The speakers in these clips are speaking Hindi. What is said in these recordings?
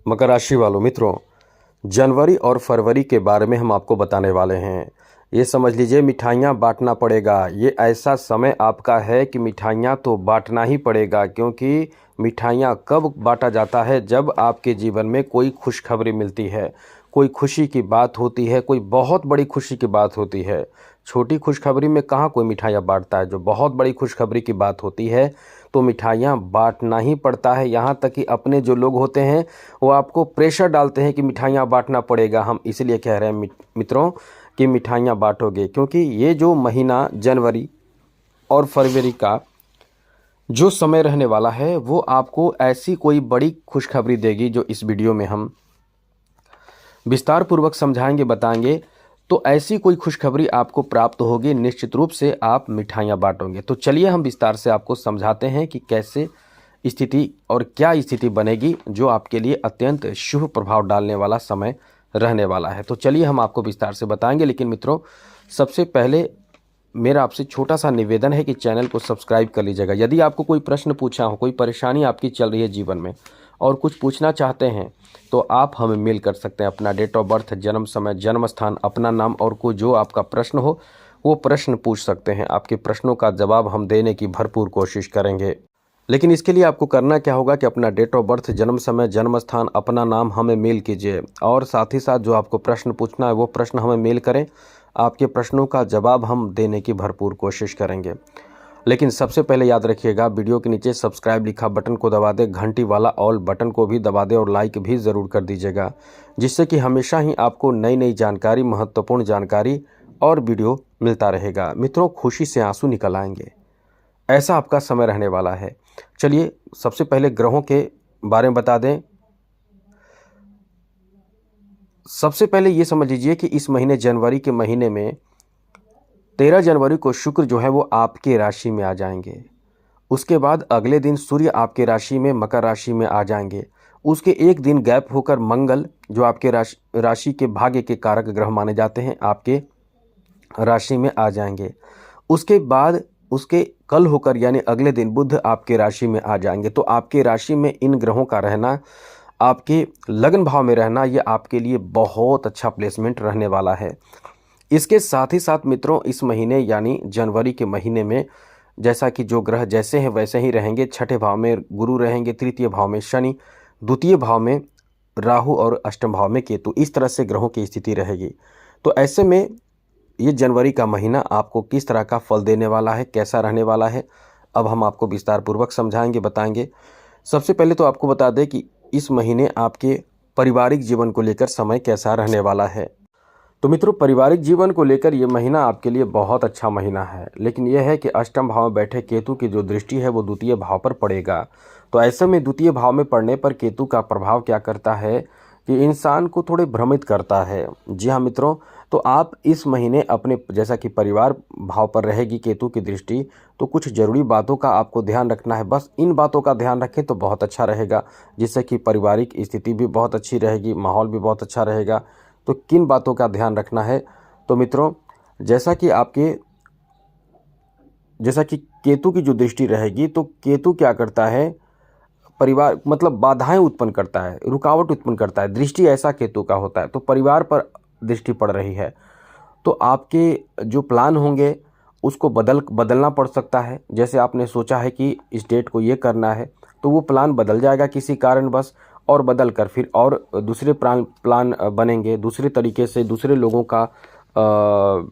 मकर राशि वालों मित्रों, जनवरी और फरवरी के बारे में हम आपको बताने वाले हैं। ये समझ लीजिए, मिठाइयाँ बांटना पड़ेगा। ये ऐसा समय आपका है कि मिठाइयाँ तो बांटना ही पड़ेगा, क्योंकि मिठाइयाँ कब बांटा जाता है? जब आपके जीवन में कोई खुशखबरी मिलती है, कोई खुशी की बात होती है, कोई बहुत बड़ी खुशी की बात होती है। छोटी खुशखबरी में कहाँ कोई मिठाइयाँ बांटता है? जो बहुत बड़ी खुशखबरी की बात होती है तो मिठाइयाँ बांटना ही पड़ता है। यहाँ तक कि अपने जो लोग होते हैं वो आपको प्रेशर डालते हैं कि मिठाइयाँ बांटना पड़ेगा। हम इसलिए कह रहे हैं मित्रों कि मिठाइयाँ बांटोगे, क्योंकि ये जो महीना जनवरी और फरवरी का जो समय रहने वाला है वो आपको ऐसी कोई बड़ी खुशखबरी देगी जो इस वीडियो में हम विस्तार पूर्वक समझाएंगे, बताएंगे। तो ऐसी कोई खुशखबरी आपको प्राप्त होगी, निश्चित रूप से आप मिठाइयाँ बांटोगे। तो चलिए हम विस्तार से आपको समझाते हैं कि कैसे स्थिति और क्या स्थिति बनेगी जो आपके लिए अत्यंत शुभ प्रभाव डालने वाला समय रहने वाला है। तो चलिए हम आपको विस्तार से बताएंगे। लेकिन मित्रों, सबसे पहले मेरा आपसे छोटा सा निवेदन है कि चैनल को सब्सक्राइब कर लीजिएगा। यदि आपको कोई प्रश्न पूछना हो, कोई परेशानी आपकी चल रही है जीवन में और कुछ पूछना चाहते हैं तो आप हमें मेल कर सकते हैं। अपना डेट ऑफ बर्थ, जन्म समय, जन्म स्थान, अपना नाम और कोई जो आपका प्रश्न हो वो प्रश्न पूछ सकते हैं। आपके प्रश्नों का जवाब हम देने की भरपूर कोशिश करेंगे। लेकिन इसके लिए आपको करना क्या होगा कि अपना डेट ऑफ बर्थ, जन्म समय, जन्म स्थान, अपना नाम हमें मेल कीजिए और साथ ही साथ जो आपको प्रश्न पूछना है वो प्रश्न हमें मेल करें। आपके प्रश्नों का जवाब हम देने की भरपूर कोशिश करेंगे। लेकिन सबसे पहले याद रखिएगा, वीडियो के नीचे सब्सक्राइब लिखा बटन को दबा दें, घंटी वाला ऑल बटन को भी दबा दें और लाइक भी ज़रूर कर दीजिएगा, जिससे कि हमेशा ही आपको नई नई जानकारी, महत्वपूर्ण जानकारी और वीडियो मिलता रहेगा। मित्रों, खुशी से आंसू निकल आएंगे, ऐसा आपका समय रहने वाला है। चलिए सबसे पहले ग्रहों के बारे में बता दें। सबसे पहले ये समझ लीजिए कि इस महीने जनवरी के महीने में 13 जनवरी को शुक्र जो है वो आपके राशि में आ जाएंगे। उसके बाद अगले दिन सूर्य आपके राशि में, मकर राशि में आ जाएंगे। उसके एक दिन गैप होकर मंगल, जो आपके राशि के भाग्य के कारक ग्रह माने जाते हैं, आपके राशि में आ जाएंगे। उसके बाद उसके कल होकर यानी अगले दिन बुध आपके राशि में आ जाएंगे। तो आपके राशि में इन ग्रहों का रहना, आपके लगन भाव में रहना, ये आपके लिए बहुत अच्छा प्लेसमेंट रहने वाला है। इसके साथ ही साथ मित्रों, इस महीने यानी जनवरी के महीने में जैसा कि जो ग्रह जैसे हैं वैसे ही रहेंगे। छठे भाव में गुरु रहेंगे, तृतीय भाव में शनि, द्वितीय भाव में राहु और अष्टम भाव में केतु। इस तरह से ग्रहों की स्थिति रहेगी। तो ऐसे में ये जनवरी का महीना आपको किस तरह का फल देने वाला है, कैसा रहने वाला है, अब हम आपको विस्तार पूर्वक समझाएंगे, बताएंगे। सबसे पहले तो आपको बता दें कि इस महीने आपके पारिवारिक जीवन को लेकर समय कैसा रहने वाला है। तो मित्रों, पारिवारिक जीवन को लेकर ये महीना आपके लिए बहुत अच्छा महीना है। लेकिन यह है कि अष्टम भाव में बैठे केतु की जो दृष्टि है वो द्वितीय भाव पर पड़ेगा। तो ऐसे में द्वितीय भाव में पड़ने पर केतु का प्रभाव क्या करता है कि इंसान को थोड़े भ्रमित करता है। जी हाँ मित्रों, तो आप इस महीने अपने, जैसा कि परिवार भाव पर रहेगी केतु की दृष्टि, तो कुछ ज़रूरी बातों का आपको ध्यान रखना है। बस इन बातों का ध्यान रखें तो बहुत अच्छा रहेगा, जिससे कि पारिवारिक स्थिति भी बहुत अच्छी रहेगी, माहौल भी बहुत अच्छा रहेगा। तो किन बातों का ध्यान रखना है? तो मित्रों, जैसा कि केतु की जो दृष्टि रहेगी, तो केतु क्या करता है, परिवार मतलब बाधाएं उत्पन्न करता है, रुकावट उत्पन्न करता है। दृष्टि ऐसा केतु का होता है। तो परिवार पर दृष्टि पड़ रही है तो आपके जो प्लान होंगे उसको बदलना पड़ सकता है। जैसे आपने सोचा है कि इस डेट को ये करना है, तो वो प्लान बदल जाएगा किसी कारणवश, और बदल कर फिर और दूसरे प्लान बनेंगे, दूसरे तरीके से, दूसरे लोगों का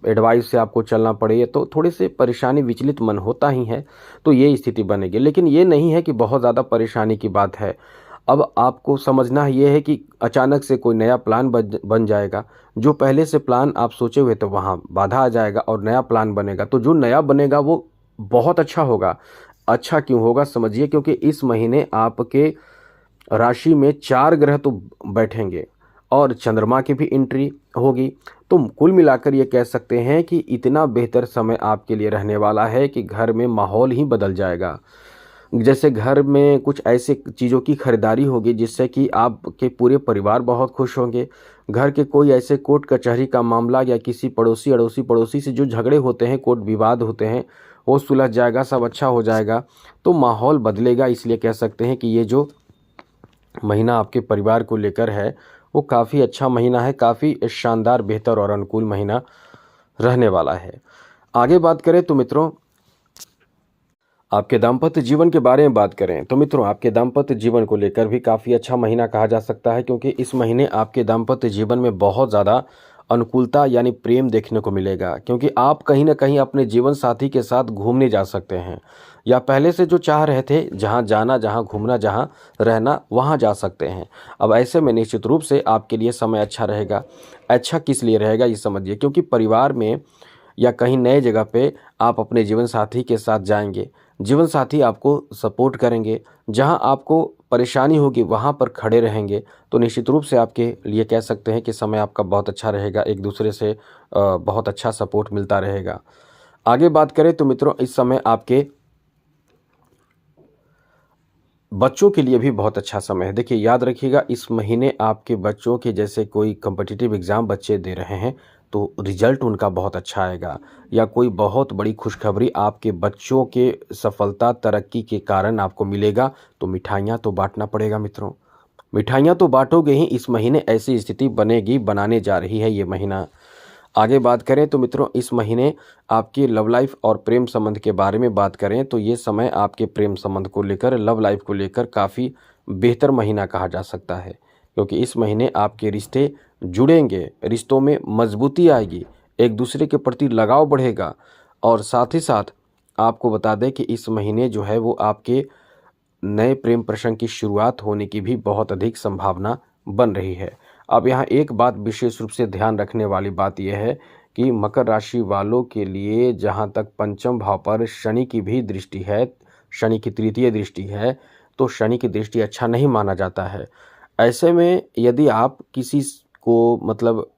एडवाइस से आपको चलना पड़े। तो थोड़े से परेशानी, विचलित मन होता ही है। तो ये स्थिति बनेगी। लेकिन ये नहीं है कि बहुत ज़्यादा परेशानी की बात है। अब आपको समझना ये है कि अचानक से कोई नया प्लान बन जाएगा। जो पहले से प्लान आप सोचे हुए तो वहाँ बाधा आ जाएगा और नया प्लान बनेगा। तो जो नया बनेगा वो बहुत अच्छा होगा। अच्छा क्यों होगा समझिए, क्योंकि इस महीने आपके राशि में 4 ग्रह तो बैठेंगे और चंद्रमा की भी एंट्री होगी। तो कुल मिलाकर ये कह सकते हैं कि इतना बेहतर समय आपके लिए रहने वाला है कि घर में माहौल ही बदल जाएगा। जैसे घर में कुछ ऐसे चीज़ों की खरीदारी होगी जिससे कि आपके पूरे परिवार बहुत खुश होंगे। घर के कोई ऐसे कोर्ट कचहरी का मामला या किसी अड़ोसी पड़ोसी से जो झगड़े होते हैं, कोर्ट विवाद होते हैं, वो सुलझ जाएगा, सब अच्छा हो जाएगा। तो माहौल बदलेगा। इसलिए कह सकते हैं कि ये जो महीना आपके परिवार को लेकर है वो काफ़ी अच्छा महीना है, काफ़ी शानदार, बेहतर और अनुकूल महीना रहने वाला है। आगे बात करें तो मित्रों, आपके दाम्पत्य जीवन के बारे में बात करें तो मित्रों, आपके दाम्पत्य जीवन को लेकर भी काफ़ी अच्छा महीना कहा जा सकता है, क्योंकि इस महीने आपके दाम्पत्य जीवन में बहुत ज़्यादा अनुकूलता यानी प्रेम देखने को मिलेगा, क्योंकि आप कहीं ना कहीं अपने जीवन साथी के साथ घूमने जा सकते हैं, या पहले से जो चाह रहे थे जहां जाना, जहां घूमना, जहां रहना, वहां जा सकते हैं। अब ऐसे में निश्चित रूप से आपके लिए समय अच्छा रहेगा। अच्छा किस लिए रहेगा ये समझिए, क्योंकि परिवार में या कहीं नए जगह पे आप अपने जीवन साथी के साथ जाएंगे, जीवन साथी आपको सपोर्ट करेंगे, जहां आपको परेशानी होगी वहां पर खड़े रहेंगे। तो निश्चित रूप से आपके लिए कह सकते हैं कि समय आपका बहुत अच्छा रहेगा, एक दूसरे से बहुत अच्छा सपोर्ट मिलता रहेगा। आगे बात करें तो मित्रों, इस समय आपके बच्चों के लिए भी बहुत अच्छा समय है। देखिए, याद रखिएगा, इस महीने आपके बच्चों के, जैसे कोई कॉम्पिटिटिव एग्ज़ाम बच्चे दे रहे हैं तो रिजल्ट उनका बहुत अच्छा आएगा, या कोई बहुत बड़ी खुशखबरी आपके बच्चों के सफलता तरक्की के कारण आपको मिलेगा, तो मिठाइयाँ तो बांटना पड़ेगा मित्रों। मिठाइयाँ तो बांटोगे ही, इस महीने ऐसी स्थिति बनेगी, बनाने जा रही है ये महीना। आगे बात करें तो मित्रों, इस महीने आपकी लव लाइफ और प्रेम संबंध के बारे में बात करें तो ये समय आपके प्रेम संबंध को लेकर, लव लाइफ को लेकर काफ़ी बेहतर महीना कहा जा सकता है, क्योंकि इस महीने आपके रिश्ते जुड़ेंगे, रिश्तों में मजबूती आएगी, एक दूसरे के प्रति लगाव बढ़ेगा। और साथ ही साथ आपको बता दें कि इस महीने जो है वो आपके नए प्रेम प्रसंग की शुरुआत होने की भी बहुत अधिक संभावना बन रही है। अब यहाँ एक बात विशेष रूप से ध्यान रखने वाली बात यह है कि मकर राशि वालों के लिए जहाँ तक पंचम भाव पर शनि की भी दृष्टि है, शनि की तृतीय दृष्टि है, तो शनि की दृष्टि अच्छा नहीं माना जाता है। ऐसे में यदि आप किसी को मतलब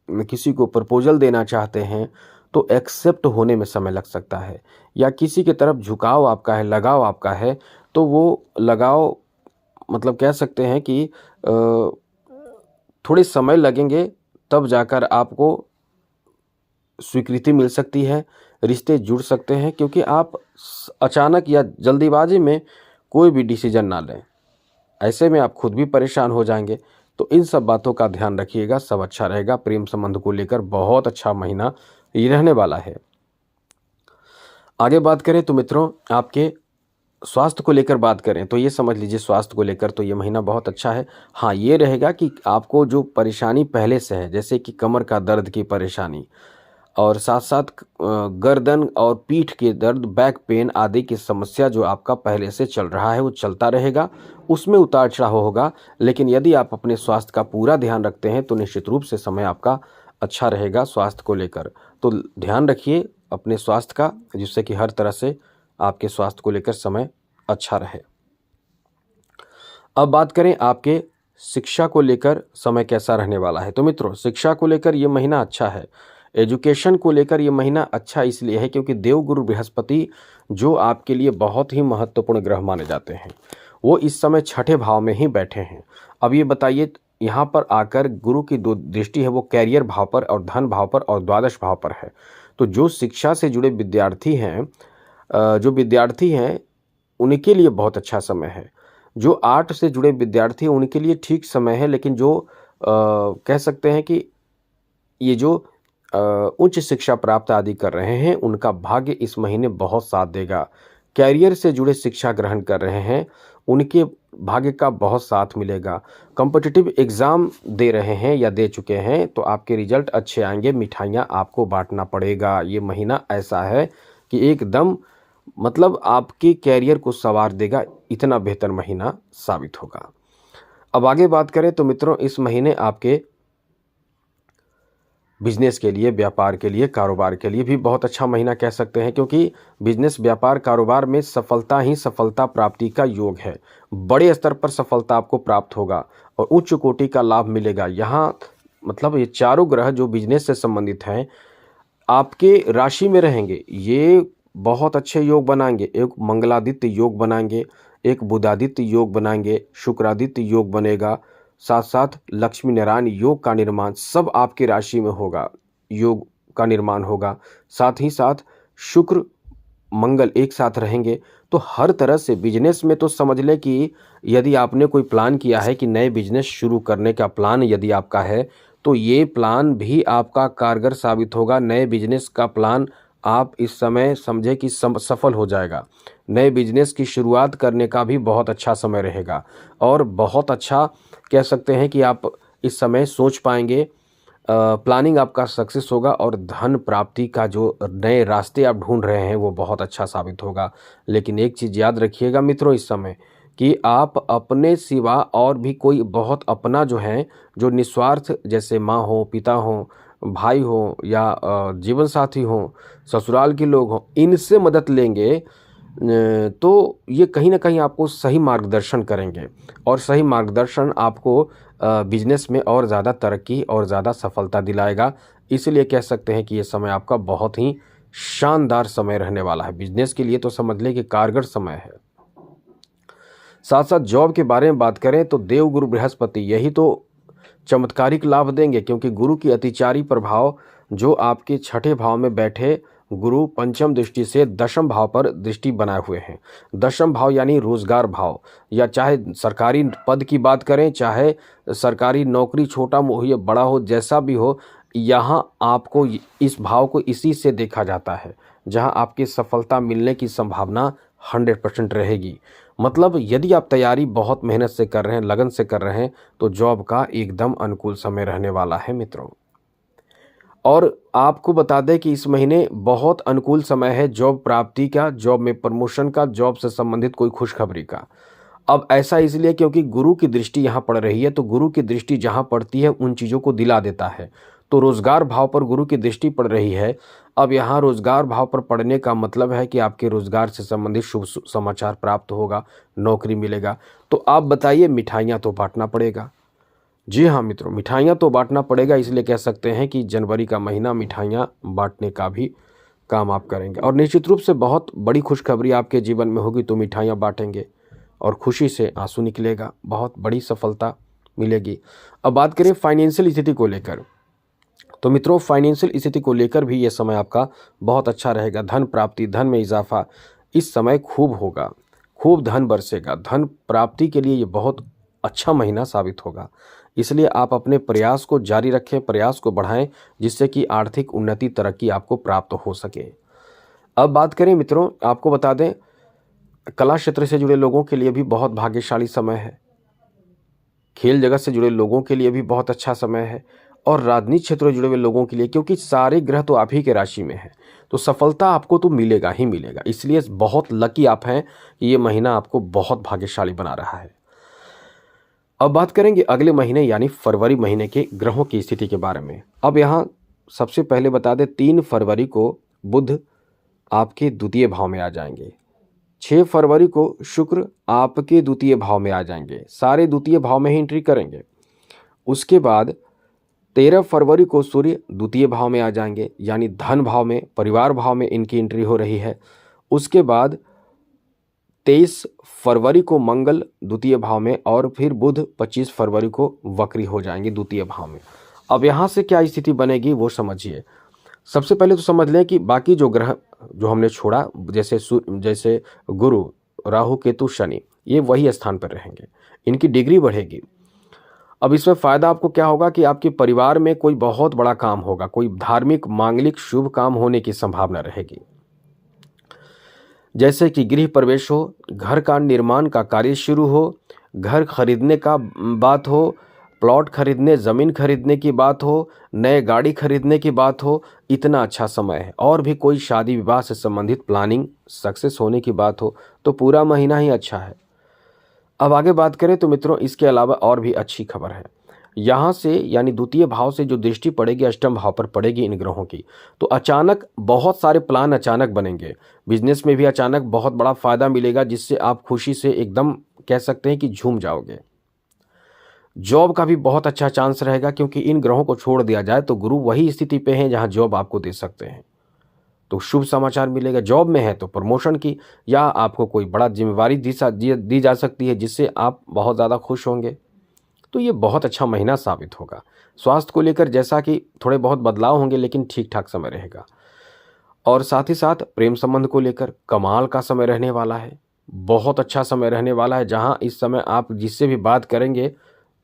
किसी को प्रपोजल देना चाहते हैं तो एक्सेप्ट होने में समय लग सकता है, या किसी की तरफ झुकाव आपका है, लगाव आपका है, तो वो लगाव मतलब कह सकते हैं कि थोड़े समय लगेंगे, तब जाकर आपको स्वीकृति मिल सकती है, रिश्ते जुड़ सकते हैं, क्योंकि आप अचानक या जल्दीबाजी में कोई भी डिसीजन ना लें, ऐसे में आप खुद भी परेशान हो जाएंगे। तो इन सब बातों का ध्यान रखिएगा, सब अच्छा रहेगा। प्रेम संबंध को लेकर बहुत अच्छा महीना ये रहने वाला है। आगे बात करें तो मित्रों, आपके स्वास्थ्य को लेकर बात करें तो ये समझ लीजिए, स्वास्थ्य को लेकर तो ये महीना बहुत अच्छा है। हाँ, ये रहेगा कि आपको जो परेशानी पहले से है, जैसे कि कमर का दर्द की परेशानी, और साथ साथ गर्दन और पीठ के दर्द, बैक पेन आदि की समस्या जो आपका पहले से चल रहा है वो चलता रहेगा, उसमें उतार चढ़ाव होगा। लेकिन यदि आप अपने स्वास्थ्य का पूरा ध्यान रखते हैं तो निश्चित रूप से समय आपका अच्छा रहेगा स्वास्थ्य को लेकर। तो ध्यान रखिए अपने स्वास्थ्य का, जिससे कि हर तरह से आपके स्वास्थ्य को लेकर समय अच्छा रहे। अब बात करें आपके शिक्षा को लेकर समय कैसा रहने वाला है। तो मित्रों, शिक्षा को लेकर ये महीना अच्छा है। एजुकेशन को लेकर ये महीना अच्छा इसलिए है क्योंकि देवगुरु बृहस्पति, जो आपके लिए बहुत ही महत्वपूर्ण ग्रह माने जाते हैं, वो इस समय छठे भाव में ही बैठे हैं। अब ये बताइए, यहाँ पर आकर गुरु की दो दृष्टि है, वो कैरियर भाव पर और धन भाव पर और द्वादश भाव पर है। तो जो शिक्षा से जुड़े विद्यार्थी हैं, उनके लिए बहुत अच्छा समय है। जो आर्ट से जुड़े विद्यार्थी हैं उनके लिए ठीक समय है, लेकिन जो कह सकते हैं कि ये जो उच्च शिक्षा प्राप्त आदि कर रहे हैं उनका भाग्य इस महीने बहुत साथ देगा। कैरियर से जुड़े शिक्षा ग्रहण कर रहे हैं उनके भाग्य का बहुत साथ मिलेगा। कॉम्पिटिटिव एग्ज़ाम दे रहे हैं या दे चुके हैं तो आपके रिजल्ट अच्छे आएंगे, मिठाइयाँ आपको बांटना पड़ेगा। ये महीना ऐसा है कि एकदम मतलब आपके कैरियर को संवार देगा, इतना बेहतर महीना साबित होगा। अब आगे बात करें तो मित्रों, इस महीने आपके बिजनेस के लिए, व्यापार के लिए, कारोबार के लिए भी बहुत अच्छा महीना कह सकते हैं, क्योंकि बिजनेस, व्यापार, कारोबार में सफलता ही सफलता प्राप्ति का योग है। बड़े स्तर पर सफलता आपको प्राप्त होगा और उच्च कोटि का लाभ मिलेगा। यहाँ मतलब ये चारों ग्रह जो बिजनेस से संबंधित हैं आपके राशि में रहेंगे, ये बहुत अच्छे योग बनाएंगे। एक मंगलादित्य योग बनाएंगे, एक बुधादित्य योग बनाएंगे, शुक्रादित्य योग बनेगा, साथ साथ लक्ष्मी नारायण योग का निर्माण सब आपकी राशि में होगा, योग का निर्माण होगा। साथ ही साथ शुक्र मंगल एक साथ रहेंगे तो हर तरह से बिजनेस में तो समझ लें कि यदि आपने कोई प्लान किया है कि नए बिजनेस शुरू करने का प्लान यदि आपका है, तो ये प्लान भी आपका कारगर साबित होगा। नए बिजनेस का प्लान आप इस समय समझे कि सफल हो जाएगा। नए बिजनेस की शुरुआत करने का भी बहुत अच्छा समय रहेगा और बहुत अच्छा कह सकते हैं कि आप इस समय सोच पाएंगे। प्लानिंग आपका सक्सेस होगा और धन प्राप्ति का जो नए रास्ते आप ढूंढ रहे हैं वो बहुत अच्छा साबित होगा। लेकिन एक चीज़ याद रखिएगा मित्रों इस समय कि आप अपने सिवा और भी कोई बहुत अपना जो है, जो निस्वार्थ जैसे माँ हो, पिता हो, भाई हो या जीवन साथी हो, ससुराल के लोग हों, इनसे मदद लेंगे तो ये कहीं ना कहीं आपको सही मार्गदर्शन करेंगे और सही मार्गदर्शन आपको बिजनेस में और ज़्यादा तरक्की और ज़्यादा सफलता दिलाएगा। इसलिए कह सकते हैं कि ये समय आपका बहुत ही शानदार समय रहने वाला है। बिजनेस के लिए तो समझ लें कि कारगर समय है। साथ साथ जॉब के बारे में बात करें तो देवगुरु बृहस्पति यही तो चमत्कारिक लाभ देंगे, क्योंकि गुरु की अतिचारी प्रभाव जो आपके छठे भाव में बैठे गुरु पंचम दृष्टि से दशम भाव पर दृष्टि बनाए हुए हैं। दशम भाव यानी रोजगार भाव, या चाहे सरकारी पद की बात करें, चाहे सरकारी नौकरी छोटा हो या बड़ा हो, जैसा भी हो, यहाँ आपको इस भाव को इसी से देखा जाता है जहाँ आपकी सफलता मिलने की संभावना 100% रहेगी। मतलब यदि आप तैयारी बहुत मेहनत से कर रहे हैं, लगन से कर रहे हैं, तो जॉब का एकदम अनुकूल समय रहने वाला है मित्रों। और आपको बता दें कि इस महीने बहुत अनुकूल समय है जॉब प्राप्ति का, जॉब में प्रमोशन का, जॉब से संबंधित कोई खुशखबरी का। अब ऐसा इसलिए क्योंकि गुरु की दृष्टि यहाँ पड़ रही है, तो गुरु की दृष्टि जहाँ पड़ती है उन चीज़ों को दिला देता है। तो रोजगार भाव पर गुरु की दृष्टि पड़ रही है। अब यहाँ रोजगार भाव पर पड़ने का मतलब है कि आपके रोजगार से संबंधित शुभ समाचार प्राप्त होगा, नौकरी मिलेगा। तो आप बताइए, मिठाइयाँ तो बांटना पड़ेगा। जी हाँ मित्रों, मिठाइयाँ तो बांटना पड़ेगा। इसलिए कह सकते हैं कि जनवरी का महीना मिठाइयाँ बांटने का भी काम आप करेंगे और निश्चित रूप से बहुत बड़ी खुशखबरी आपके जीवन में होगी, तो मिठाइयाँ बांटेंगे और खुशी से आंसू निकलेगा, बहुत बड़ी सफलता मिलेगी। अब बात करें फाइनेंशियल स्थिति को लेकर, तो मित्रों फाइनेंशियल स्थिति को लेकर भी ये समय आपका बहुत अच्छा रहेगा। धन प्राप्ति, धन में इजाफा इस समय खूब होगा, खूब धन बरसेगा। धन प्राप्ति के लिए ये बहुत अच्छा महीना साबित होगा। इसलिए आप अपने प्रयास को जारी रखें, प्रयास को बढ़ाएं, जिससे कि आर्थिक उन्नति, तरक्की आपको प्राप्त हो सके। अब बात करें मित्रों, आपको बता दें कला क्षेत्र से जुड़े लोगों के लिए भी बहुत भाग्यशाली समय है। खेल जगत से जुड़े लोगों के लिए भी बहुत अच्छा समय है और राजनीतिक क्षेत्र से जुड़े हुए लोगों के लिए, क्योंकि सारे ग्रह तो आप ही के राशि में हैं, तो सफलता आपको तो मिलेगा ही मिलेगा। इसलिए बहुत लकी आप हैं कि ये महीना आपको बहुत भाग्यशाली बना रहा है। अब बात करेंगे अगले महीने यानी फरवरी महीने के ग्रहों की स्थिति के बारे में। अब यहाँ सबसे पहले बता दें 3 फरवरी को बुध आपके द्वितीय भाव में आ जाएंगे। 6 फरवरी को शुक्र आपके द्वितीय भाव में आ जाएंगे, सारे द्वितीय भाव में ही एंट्री करेंगे। उसके बाद 13 फरवरी को सूर्य द्वितीय भाव में आ जाएंगे, यानी धन भाव में, परिवार भाव में इनकी एंट्री हो रही है। उसके बाद 23 फरवरी को मंगल द्वितीय भाव में और फिर बुध 25 फरवरी को वक्री हो जाएंगे द्वितीय भाव में। अब यहाँ से क्या स्थिति बनेगी वो समझिए। सबसे पहले तो समझ लें कि बाकी जो ग्रह जो हमने छोड़ा, जैसे गुरु, राहु, केतु, शनि, ये वही स्थान पर रहेंगे, इनकी डिग्री बढ़ेगी। अब इसमें फ़ायदा आपको क्या होगा कि आपके परिवार में कोई बहुत बड़ा काम होगा, कोई धार्मिक, मांगलिक, शुभ काम होने की संभावना रहेगी। जैसे कि गृह प्रवेश हो, घर का निर्माण का कार्य शुरू हो, घर खरीदने का बात हो, प्लॉट खरीदने, ज़मीन खरीदने की बात हो, नए गाड़ी खरीदने की बात हो, इतना अच्छा समय है। और भी कोई शादी विवाह से संबंधित प्लानिंग सक्सेस होने की बात हो, तो पूरा महीना ही अच्छा है। अब आगे बात करें तो मित्रों इसके अलावा और भी अच्छी खबर है। यहाँ से यानी द्वितीय भाव से जो दृष्टि पड़ेगी अष्टम भाव पर पड़ेगी इन ग्रहों की, तो अचानक बहुत सारे प्लान अचानक बनेंगे। बिजनेस में भी अचानक बहुत बड़ा फायदा मिलेगा, जिससे आप खुशी से एकदम कह सकते हैं कि झूम जाओगे। जॉब का भी बहुत अच्छा चांस रहेगा, क्योंकि इन ग्रहों को छोड़ दिया जाए तो गुरु वही स्थिति पे हैं जहाँ जॉब आपको दे सकते हैं, तो शुभ समाचार मिलेगा। जॉब में है तो प्रमोशन की या आपको कोई बड़ा जिम्मेवारी दी जा सकती है, जिससे आप बहुत ज़्यादा खुश होंगे। तो ये बहुत अच्छा महीना साबित होगा। स्वास्थ्य को लेकर जैसा कि थोड़े बहुत बदलाव होंगे, लेकिन ठीक ठाक समय रहेगा। और साथ ही साथ प्रेम संबंध को लेकर कमाल का समय रहने वाला है। बहुत अच्छा समय रहने वाला है, जहां इस समय आप जिससे भी बात करेंगे,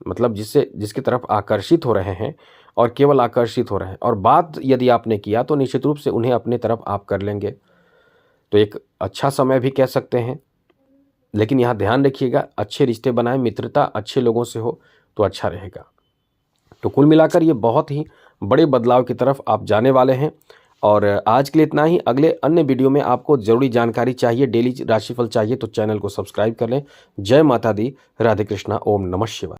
मतलब जिसकी तरफ आकर्षित हो रहे हैं और केवल आकर्षित हो रहे हैं, और बात यदि आपने किया तो निश्चित रूप से उन्हें अपने तरफ आप कर लेंगे। तो एक अच्छा समय भी कह सकते हैं। लेकिन यहाँ ध्यान रखिएगा, अच्छे रिश्ते बनाएं, मित्रता अच्छे लोगों से हो तो अच्छा रहेगा। तो कुल मिलाकर ये बहुत ही बड़े बदलाव की तरफ आप जाने वाले हैं। और आज के लिए इतना ही। अगले अन्य वीडियो में आपको ज़रूरी जानकारी चाहिए, डेली राशिफल चाहिए, तो चैनल को सब्सक्राइब कर लें। जय माता दी, राधे कृष्णा, ओम नमः शिवाय।